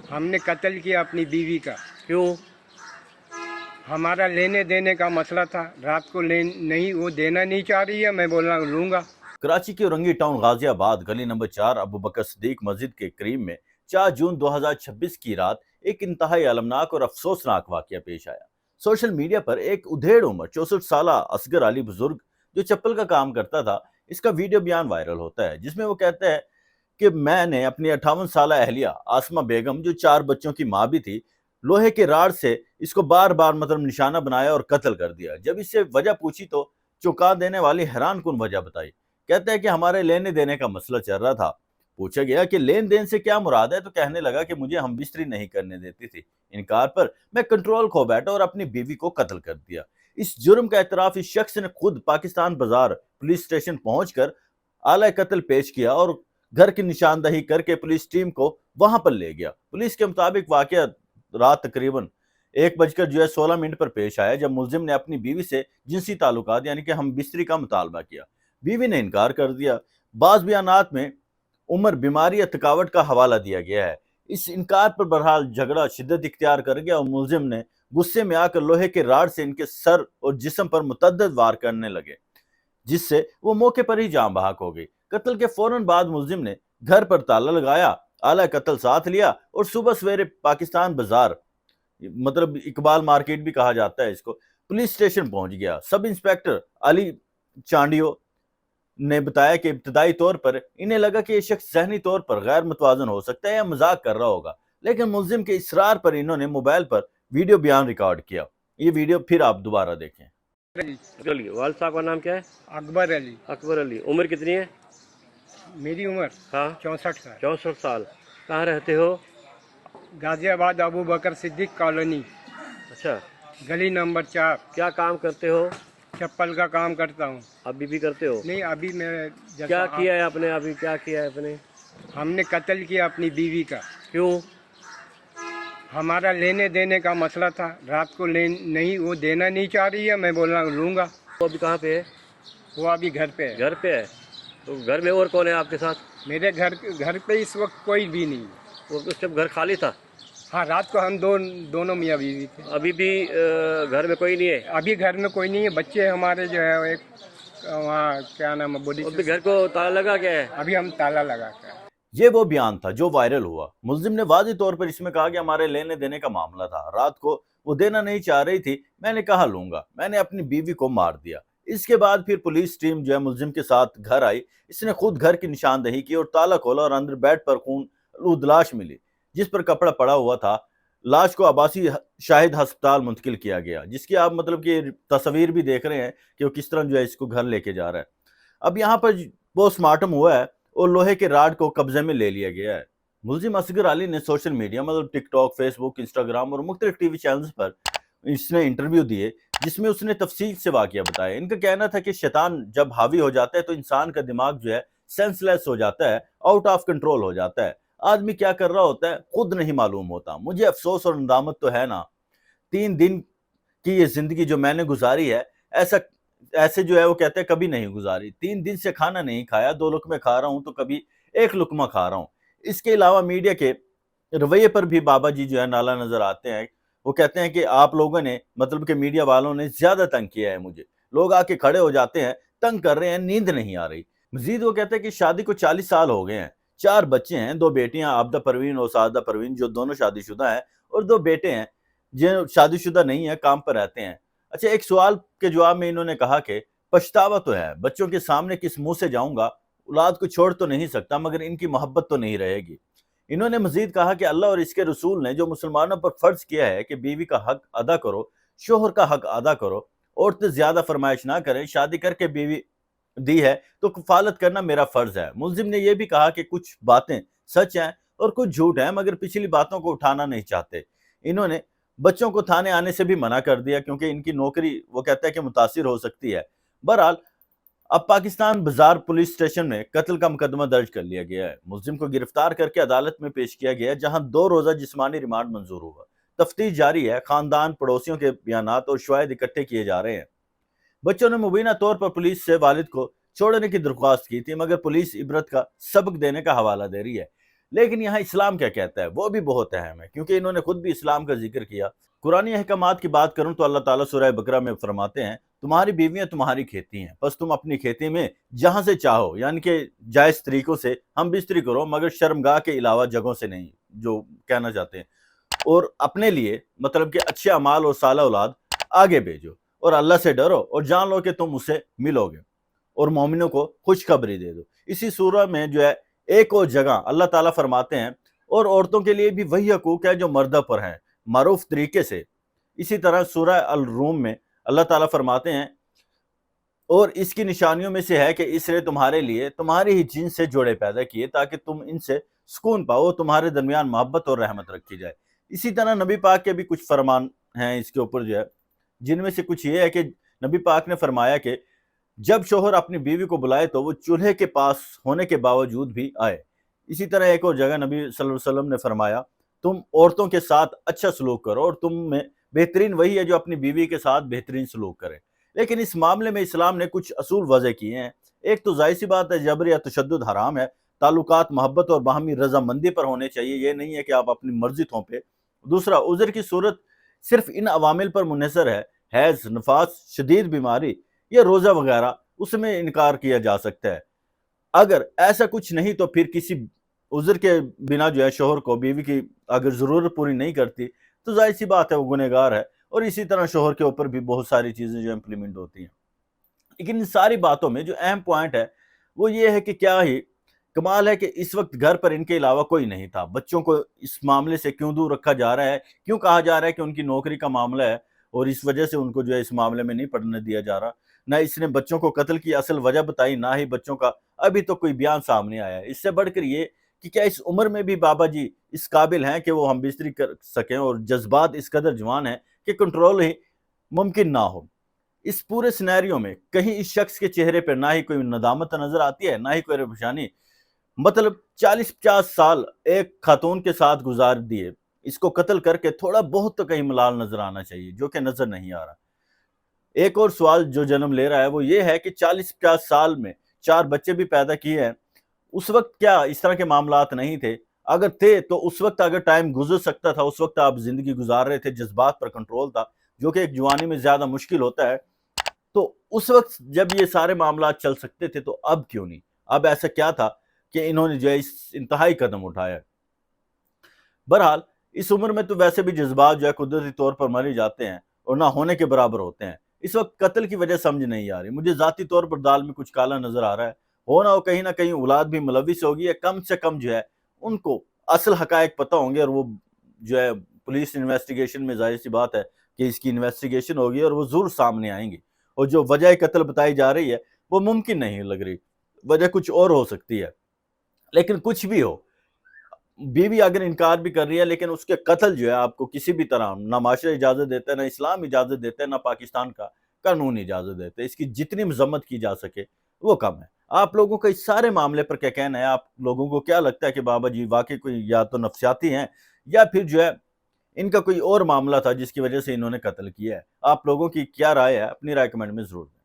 हमने कत्ल किया अपनी बीवी का। क्यों? हमारा लेने देने का मसला था। रात को नहीं, वो देना नहीं चाह रही है, मैं बोलना लूंगा। कराची के औरंगी टाउन गाजियाबाद गली नंबर 4 अबू बकर सिद्दीक मस्जिद के करीब में 4 जून 2026 की रात एक इंतहाई अलमनाक और अफसोसनाक वाकया पेश आया। सोशल मीडिया पर एक उधेड़ उम्र 64 साल असगर अली बुजुर्ग जो चप्पल का काम करता था, इसका वीडियो बयान वायरल होता है, जिसमें वो कहता है कि मैंने अपनी 58 साल अहलिया आसमा बेगम, जो 4 बच्चों की माँ भी थी, लोहे के राड से इसको बार बार निशाना बनाया और कत्ल कर दिया। जब इससे वजह पूछी तो चौंका देने वाली हैरान कुन वजह बताई। कहता है कि हमारे लेने देने का मसला चल रहा था। पूछा गया कि लेन देन से क्या मुराद है, तो कहने लगा कि मुझे हम बिस्तरी नहीं करने देती थी। इनकार पर मैं कंट्रोल खो बैठा और अपनी बीवी को कत्ल कर दिया। इस जुर्म का एतराफ इस शख्स ने खुद पाकिस्तान बाजार पुलिस स्टेशन पहुंचकर आला कत्ल पेश किया और घर की निशानदही करके पुलिस टीम को वहां पर ले गया। पुलिस के मुताबिक वाकया रात तकरीबन 1:16 पर पेश आया, जब मुलजिम ने अपनी बीवी से जिनसी ताल्लुकात यानी कि हम बिस्तरी का मुतालबा किया। बीवी ने इनकार कर दिया। बाज़ बयानात में उम्र, बीमारी या थकावट का हवाला दिया गया है। इस इनकार पर बहरहाल झगड़ा शिद्दत इख्तियार कर गया और मुलजिम ने गुस्से में आकर लोहे के राड से इनके सर और जिस्म पर मुतअद्दिद वार करने लगे, जिससे वो मौके पर ही जान बहक हो गई। कत्ल के फौरन बाद मुलजिम ने घर पर ताला लगाया, आला कत्ल साथ लिया और सुबह सवेरे पाकिस्तान बाजार, इकबाल मार्केट भी कहा जाता है इसको, पुलिस स्टेशन पहुंच गया। सब इंस्पेक्टर अली चांडियो ने बताया कि इब्तदाई तौर पर इन्हें लगा कि ये शख्स ज़हनी तौर पर गैर मुतवाज़न हो सकता है या मजाक कर रहा होगा, लेकिन मुलजिम के इसरार पर इन्होंने मोबाइल पर वीडियो बयान रिकॉर्ड किया। ये वीडियो फिर आप दोबारा देखें। चलिए, वालिद साहब का नाम क्या है? अकबर अली। अकबर अली। उम्र कितनी है? मेरी उम्र हाँ, 64 साल। 64 साल। कहाँ रहते हो? गाजियाबाद अबू बकर सिद्दीक कॉलोनी, अच्छा, गली नंबर 4। क्या काम करते हो? चप्पल का काम करता हूँ। अभी भी करते हो? नहीं, अभी मैं क्या किया है आपने? अभी क्या किया है आपने? हमने कत्ल किया अपनी बीवी का। क्यों? हमारा लेने देने का मसला था। रात को नहीं, वो देना नहीं चाह रही है, मैं बोलना लूंगा। वो अभी कहाँ पे है? वो अभी घर पे है। घर पे है। तो घर में और कौन है आपके साथ? मेरे घर पे इस वक्त कोई भी नहीं। वो उस टाइम घर खाली था? हाँ, रात को हम दोनों मियाँ बीवी थे। अभी भी घर में कोई नहीं है? अभी घर में कोई नहीं है। बच्चे हमारे जो है एक वहाँ क्या नाम है, बॉडी। अभी घर को ताला लगा क्या है? अभी हम ताला लगा कर। ये वो बयान था जो वायरल हुआ। मुलजिम ने वाज़ेह तौर पर इसमें कहा कि हमारे लेने देने का मामला था, रात को वो देना नहीं चाह रही थी, मैंने कहा लूंगा, मैंने अपनी बीवी को मार दिया। इसके बाद फिर पुलिस टीम जो है मुलजिम के साथ घर आई। इसने खुद घर की निशानदही की और ताला खोला और अंदर बेड पर खून आलूद लाश मिली, जिस पर कपड़ा पड़ा हुआ था। लाश को आबासी शाहिद अस्पताल मुंतकिल किया गया, जिसकी आप कि तस्वीर भी देख रहे हैं कि वो किस तरह जो है इसको घर लेके जा रहा है। अब यहाँ पर पोस्टमार्टम हुआ है और लोहे के राड को कब्जे में ले लिया गया है। मुलजिम असगर अली ने social media TikTok, Facebook, Instagram और मुख्तलिफ टीवी चैनल्स पर इसने इंटरव्यू दिए, जिसमें उसने तफसील से वाकया बताया। इनका कहना था कि शैतान जब हावी हो जाता है तो इंसान का दिमाग जो है सेंसलेस हो जाता है, आउट ऑफ कंट्रोल हो जाता है। आदमी क्या कर रहा होता है खुद नहीं मालूम होता। मुझे अफसोस और नदामत तो है ना, 3 दिन की ये जिंदगी जो मैंने गुजारी है, ऐसे जो है वो कहते हैं कभी नहीं गुजारी। 3 दिन से खाना नहीं खाया, 2 लुकमे खा रहा हूं तो कभी 1 लुकमा खा रहा हूं। इसके अलावा मीडिया के रवैये पर भी बाबा जी जो है नाला नजर आते हैं। वो कहते हैं कि आप लोगों ने कि मीडिया वालों ने ज्यादा तंग किया है मुझे। लोग आके खड़े हो जाते हैं, तंग कर रहे हैं, नींद नहीं आ रही। मजीद वो कहते हैं कि शादी को 40 साल हो गए हैं, 4 बच्चे हैं, 2 बेटियां आबदा परवीन और सादा परवीन जो दोनों शादीशुदा हैं, और 2 बेटे हैं जो शादीशुदा नहीं है, काम पर रहते हैं। अच्छा, एक सवाल के जवाब में इन्होंने कहा कि पछतावा तो है, बच्चों के सामने किस मुंह से जाऊंगा, औलाद को छोड़ तो नहीं सकता मगर इनकी मोहब्बत तो नहीं रहेगी। इन्होंने मजीद कहा कि अल्लाह और इसके रसूल ने जो मुसलमानों पर फर्ज किया है कि बीवी का हक अदा करो, शोहर का हक अदा करो, औरतें ज्यादा फरमाइश ना करें, शादी करके बीवी दी है तो कफालत करना मेरा फर्ज है। मुलजिम ने यह भी कहा कि कुछ बातें सच हैं और कुछ झूठ हैं, मगर पिछली बातों को उठाना नहीं चाहते। इन्होंने बच्चों को थाने आने से भी मना कर दिया क्योंकि इनकी नौकरी वो कहता है कि मुतासिर हो सकती है। बहरहाल अब पाकिस्तान बाजार पुलिस स्टेशन में कत्ल का मुकदमा दर्ज कर लिया गया है। मुलजिम को गिरफ्तार करके अदालत में पेश किया गया, जहां 2 रोजा जिस्मानी रिमांड मंजूर हुआ। तफ्तीश जारी है, खानदान, पड़ोसियों के बयानात और शवाहिद इकट्ठे किए जा रहे हैं। बच्चों ने मुबीना तौर पर पुलिस से वालिद को छोड़ने की दरख्वास्त की थी, मगर पुलिस इबरत का सबक देने का हवाला दे रही है। لیکن یہاں اسلام کیا کہتا ہے وہ بھی بہت اہم ہے، کیونکہ انہوں نے خود بھی اسلام کا ذکر کیا۔ قرآنی احکامات کی بات کروں تو اللہ تعالیٰ سورہ بقرہ میں فرماتے ہیں تمہاری بیویاں تمہاری کھیتی ہیں، بس تم اپنی کھیتی میں جہاں سے چاہو یعنی کہ جائز طریقوں سے ہم بستری کرو، مگر شرمگاہ کے علاوہ جگہوں سے نہیں، جو کہنا چاہتے ہیں، اور اپنے لیے مطلب کہ اچھے اعمال اور صالح اولاد آگے بھیجو، اور اللہ سے ڈرو اور جان لو کہ تم اسے ملو گے، اور مومنوں کو خوشخبری دے دو۔ اسی سورہ میں جو ہے ایک اور جگہ اللہ تعالیٰ فرماتے ہیں اور عورتوں کے لیے بھی وہی حقوق ہے جو مردوں پر ہیں معروف طریقے سے۔ اسی طرح سورہ الروم میں اللہ تعالیٰ فرماتے ہیں اور اس کی نشانیوں میں سے ہے کہ اس نے تمہارے لیے تمہاری ہی جنس سے جوڑے پیدا کیے تاکہ تم ان سے سکون پاؤ، تمہارے درمیان محبت اور رحمت رکھی جائے۔ اسی طرح نبی پاک کے بھی کچھ فرمان ہیں اس کے اوپر جو ہے، جن میں سے کچھ یہ ہے کہ نبی پاک نے فرمایا کہ جب شوہر اپنی بیوی کو بلائے تو وہ چولہے کے پاس ہونے کے باوجود بھی آئے۔ اسی طرح ایک اور جگہ نبی صلی اللہ علیہ وسلم نے فرمایا تم عورتوں کے ساتھ اچھا سلوک کرو اور تم میں بہترین وہی ہے جو اپنی بیوی کے ساتھ بہترین سلوک کرے۔ لیکن اس معاملے میں اسلام نے کچھ اصول وضع کیے ہیں۔ ایک تو ظاہر سی بات ہے جبر یا تشدد حرام ہے، تعلقات محبت اور باہمی رضامندی پر ہونے چاہیے، یہ نہیں ہے کہ آپ اپنی مرضی تھوپے۔ دوسرا، عذر کی صورت صرف ان عوامل پر منحصر ہے، حیض، نفاس، شدید بیماری یا روزہ وغیرہ، اس میں انکار کیا جا سکتا ہے۔ اگر ایسا کچھ نہیں تو پھر کسی عذر کے بنا جو ہے شوہر کو بیوی کی اگر ضرورت پوری نہیں کرتی تو ظاہر سی بات ہے وہ گنہگار ہے، اور اسی طرح شوہر کے اوپر بھی بہت ساری چیزیں جو امپلیمنٹ ہوتی ہیں۔ لیکن ان ساری باتوں میں جو اہم پوائنٹ ہے وہ یہ ہے کہ کیا ہی کمال ہے کہ اس وقت گھر پر ان کے علاوہ کوئی نہیں تھا۔ بچوں کو اس معاملے سے کیوں دور رکھا جا رہا ہے، کیوں کہا جا رہا ہے کہ ان کی نوکری کا معاملہ ہے اور اس وجہ سے ان کو جو ہے اس معاملے میں نہیں پڑھنے دیا جا رہا؟ نہ اس نے بچوں کو قتل کی اصل وجہ بتائی، نہ ہی بچوں کا ابھی تو کوئی بیان سامنے آیا ہے۔ اس سے بڑھ کر یہ کہ کیا اس عمر میں بھی بابا جی اس قابل ہیں کہ وہ ہم بستری کر سکیں، اور جذبات اس قدر جوان ہیں کہ کنٹرول ہی ممکن نہ ہو۔ اس پورے سینیریو میں کہیں اس شخص کے چہرے پر نہ ہی کوئی ندامت نظر آتی ہے، نہ ہی کوئی پریشانی۔ مطلب 40-50 سال ایک خاتون کے ساتھ گزار دیے، اس کو قتل کر کے تھوڑا بہت تو کہیں ملال نظر آنا چاہیے، جو کہ نظر نہیں آ رہا۔ ایک اور سوال جو جنم لے رہا ہے وہ یہ ہے کہ 40-50 سال میں 4 بچے بھی پیدا کیے ہیں، اس وقت کیا اس طرح کے معاملات نہیں تھے؟ اگر تھے تو اس وقت اگر ٹائم گزر سکتا تھا، اس وقت آپ زندگی گزار رہے تھے، جذبات پر کنٹرول تھا، جو کہ ایک جوانی میں زیادہ مشکل ہوتا ہے، تو اس وقت جب یہ سارے معاملات چل سکتے تھے تو اب کیوں نہیں؟ اب ایسا کیا تھا کہ انہوں نے جو ہے اس انتہائی قدم اٹھایا؟ بہرحال اس عمر میں تو ویسے بھی جذبات جو ہے قدرتی طور پر مر جاتے ہیں اور نہ ہونے کے برابر ہوتے ہیں۔ اس وقت قتل کی وجہ سمجھ نہیں آ رہی، مجھے ذاتی طور پر دال میں کچھ کالا نظر آ رہا ہے، ہو نہ ہو کہیں نہ کہیں اولاد بھی ملوث ہوگی، یا کم سے کم جو ہے ان کو اصل حقائق پتہ ہوں گے، اور وہ جو ہے پولیس انویسٹیگیشن میں ظاہر سی بات ہے کہ اس کی انویسٹیگیشن ہوگی اور وہ ضرور سامنے آئیں گی، اور جو وجہ قتل بتائی جا رہی ہے وہ ممکن نہیں لگ رہی، وجہ کچھ اور ہو سکتی ہے۔ لیکن کچھ بھی ہو، بیوی اگر انکار بھی کر رہی ہے، لیکن اس کے قتل جو ہے آپ کو کسی بھی طرح نہ معاشرہ اجازت دیتا ہے، نہ اسلام اجازت دیتا ہے، نہ پاکستان کا قانون اجازت دیتا ہے۔ اس کی جتنی مذمت کی جا سکے وہ کم ہے۔ آپ لوگوں کا اس سارے معاملے پر کیا کہنا ہے؟ آپ لوگوں کو کیا لگتا ہے کہ بابا جی واقعی کوئی یا تو نفسیاتی ہیں یا پھر جو ہے ان کا کوئی اور معاملہ تھا جس کی وجہ سے انہوں نے قتل کیا ہے؟ آپ لوگوں کی کیا رائے ہے؟ اپنی رائے کمنٹ میں ضرور دیں۔